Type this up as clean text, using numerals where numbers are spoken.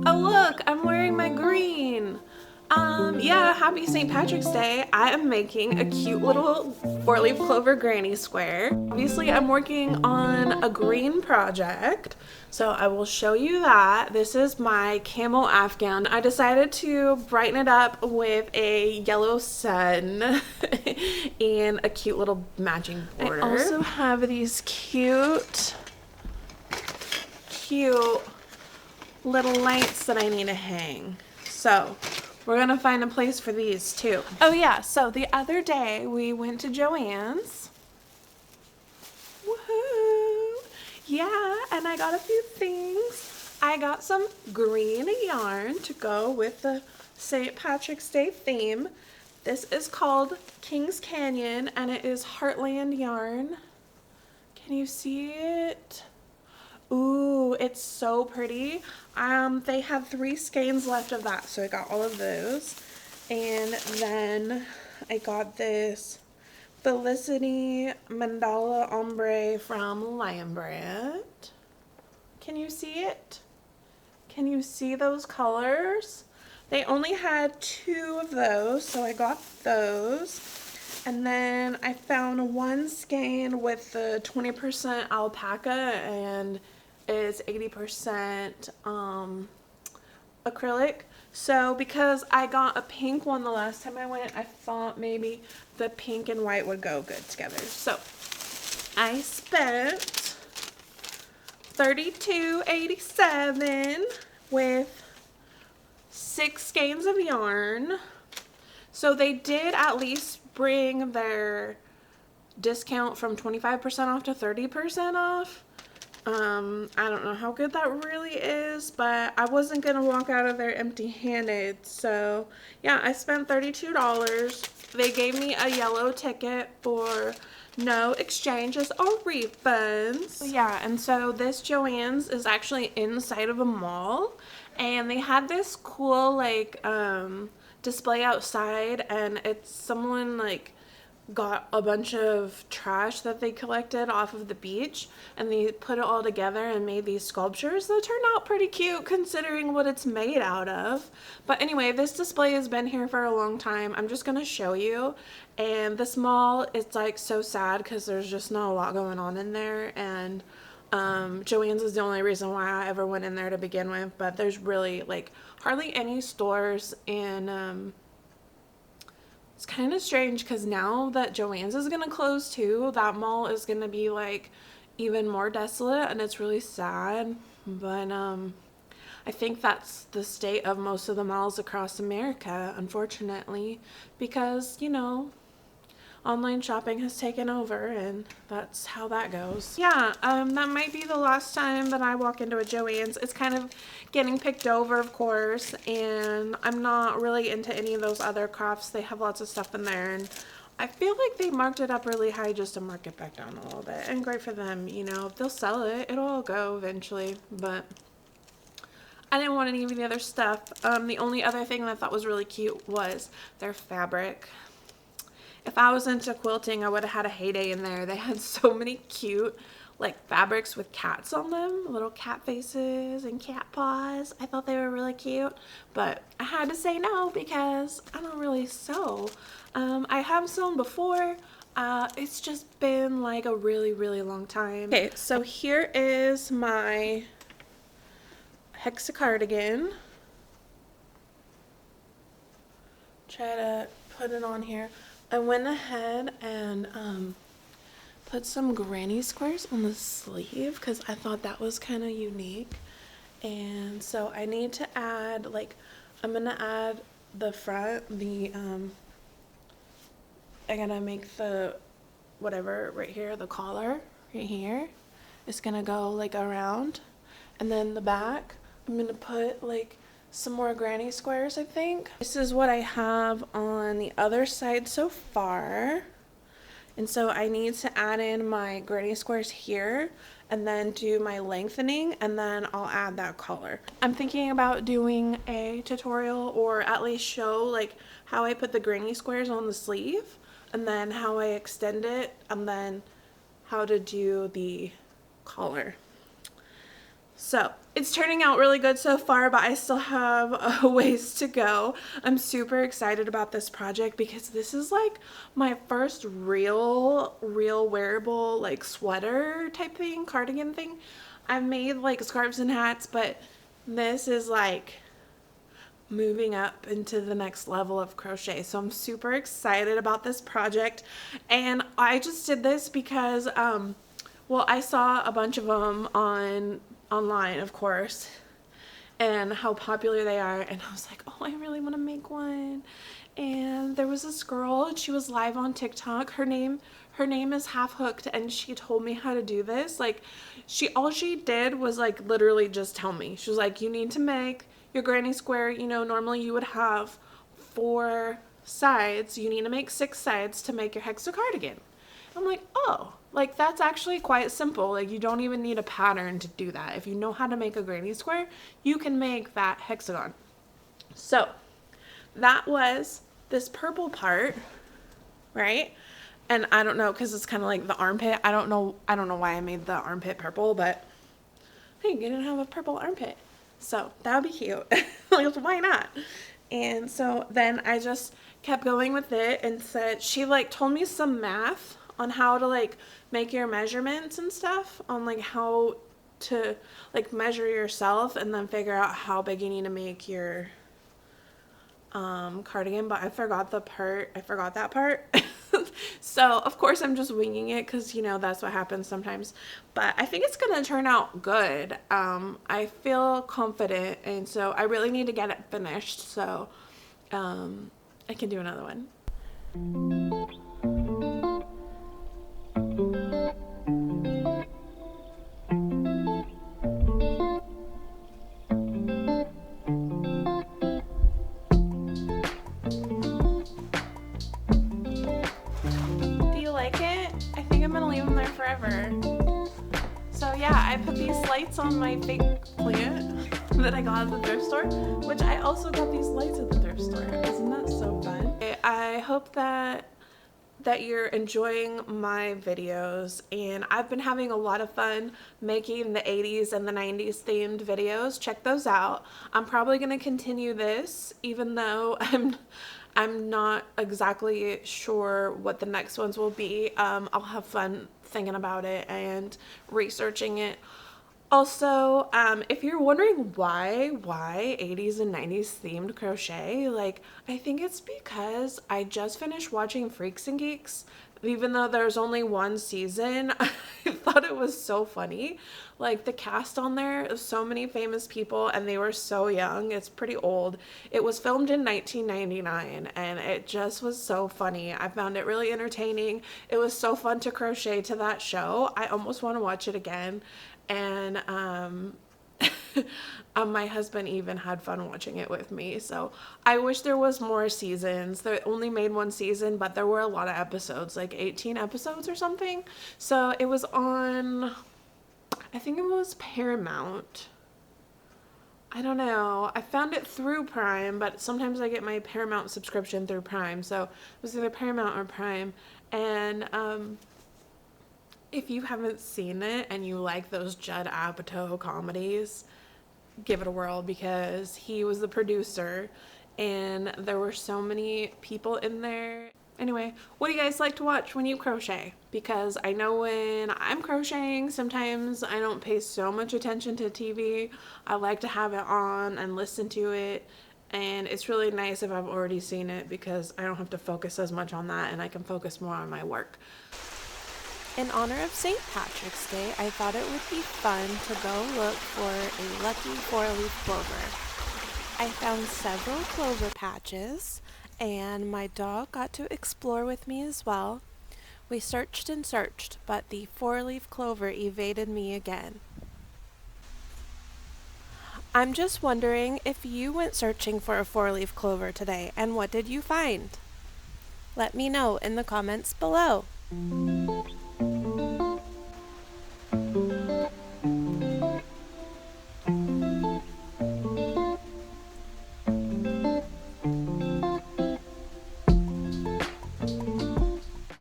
Oh look, I'm wearing my green. Yeah, happy St. Patrick's Day. I am making a cute little 4-leaf clover granny square. Obviously, I'm working on a green project, so I will show you that. This is my camel afghan. I decided to brighten it up with a yellow sun and a cute little matching border. I also have these cute little lights that I need to hang. So we're gonna find a place for these too. Oh yeah, so the other day we went to Joann's. Woohoo! Yeah, and I got a few things. I got some green yarn to go with the St. Patrick's Day theme. This is called Kings Canyon and it is Heartland yarn. Can you see it? Ooh, it's so pretty. They had 3 skeins left of that, so I got all of those. And then I got this Felicity Mandala Ombre from Lion Brand. Can you see it? Can you see those colors? They only had 2 of those, so I got those. And then I found 1 skein with the 20% alpaca and is 80% acrylic. So because I got a pink one the last time I went, I thought maybe the pink and white would go good together. So I spent $32.87 with 6 skeins of yarn. So they did at least bring their discount from 25% off to 30% off. I don't know how good that really is, but I wasn't gonna walk out of there empty-handed. So yeah, I spent $32. They gave me a yellow ticket for no exchanges or refunds. Yeah, and so this Joann's is actually inside of a mall, and they had this cool like display outside, and it's someone like got a bunch of trash that they collected off of the beach and they put it all together and made these sculptures that turned out pretty cute considering what it's made out of. But anyway, this display has been here for a long time. I'm just gonna show you. And this mall, it's like so sad because there's just not a lot going on in there, and Joann's is the only reason why I ever went in there to begin with, but there's really like hardly any stores, and it's kind of strange because now that Joann's is going to close too, that mall is going to be like even more desolate, and it's really sad. But I think that's the state of most of the malls across America, unfortunately, because, you know, online shopping has taken over, and that's how that goes. Yeah, that might be the last time that I walk into a Joann's. It's kind of getting picked over, of course, and I'm not really into any of those other crafts. They have lots of stuff in there, and I feel like they marked it up really high just to mark it back down a little bit. And great for them, you know, if they'll sell it, it'll all go eventually. But I didn't want any of the other stuff. The only other thing that I thought was really cute was their fabric. If I was into quilting, I would have had a heyday in there. They had so many cute like fabrics with cats on them, little cat faces and cat paws. I thought they were really cute, but I had to say no because I don't really sew. I have sewn before. It's just been like a really, really long time. Okay, so here is my hexa cardigan. Try to put it on here. I went ahead and put some granny squares on the sleeve because I thought that was kind of unique. And so I need to add, like, I'm gonna add the front, I'm gonna make the whatever right here, the collar right here. It's gonna go like around, and then the back I'm gonna put like some more granny squares, I think. This is what I have on the other side so far. And so I need to add in my granny squares here and then do my lengthening, and then I'll add that collar. I'm thinking about doing a tutorial, or at least show like how I put the granny squares on the sleeve and then how I extend it and then how to do the collar. So it's turning out really good so far, but I still have a ways to go. I'm super excited about this project because this is like my first real wearable like sweater type thing, cardigan thing. I've made like scarves and hats, but this is like moving up into the next level of crochet. So I'm super excited about this project. And I just did this because well, I saw a bunch of them online, of course, and how popular they are, and I was like, oh, I really want to make one. And there was this girl, and she was live on TikTok. Her name is Half Hooked, and she told me how to do this. Like, all she did was like literally just tell me. She was like, you need to make your granny square. You know, normally you would have 4 sides. You need to make 6 sides to make your hexa cardigan. I'm like, oh, like that's actually quite simple. Like you don't even need a pattern to do that. If you know how to make a granny square, you can make that hexagon. So that was this purple part, right? And I don't know, because it's kind of like the armpit. I don't know why I made the armpit purple, but hey, you didn't have a purple armpit. So that would be cute. Like, why not? And so then I just kept going with it, and said, she like told me some math on how to like make your measurements and stuff, on like how to like measure yourself and then figure out how big you need to make your cardigan, but I forgot that part. So of course I'm just winging it because you know that's what happens sometimes, but I think it's gonna turn out good. I feel confident, and so I really need to get it finished so I can do another one. Forever. So yeah, I put these lights on my fake plant that I got at the thrift store, which I also got these lights at the thrift store. Isn't that so fun? I hope that you're enjoying my videos, and I've been having a lot of fun making the 80s and the 90s themed videos. Check those out. I'm probably going to continue this, even though I'm not exactly sure what the next ones will be. I'll have fun thinking about it and researching it. Also, if you're wondering why 80s and 90s themed crochet, like, I think it's because I just finished watching Freaks and Geeks. Even though there's only 1 season, I thought it was so funny. Like, the cast on there is so many famous people, and they were so young. It's pretty old. It was filmed in 1999, and it just was so funny. I found it really entertaining. It was so fun to crochet to that show. I almost want to watch it again. And my husband even had fun watching it with me. So I wish there was more seasons. They only made 1 season, but there were a lot of episodes, like 18 episodes or something. So it was on, I think it was Paramount. I don't know. I found it through Prime, but sometimes I get my Paramount subscription through Prime. So it was either Paramount or Prime. And if you haven't seen it and you like those Judd Apatow comedies, give it a whirl, because he was the producer and there were so many people in there. Anyway, what do you guys like to watch when you crochet? Because I know when I'm crocheting, sometimes I don't pay so much attention to TV. I like to have it on and listen to it, and it's really nice if I've already seen it, because I don't have to focus as much on that and I can focus more on my work. In honor of St. Patrick's Day, I thought it would be fun to go look for a lucky 4-leaf clover. I found several clover patches, and my dog got to explore with me as well. We searched and searched, but the 4-leaf clover evaded me again. I'm just wondering if you went searching for a 4-leaf clover today, and what did you find? Let me know in the comments below.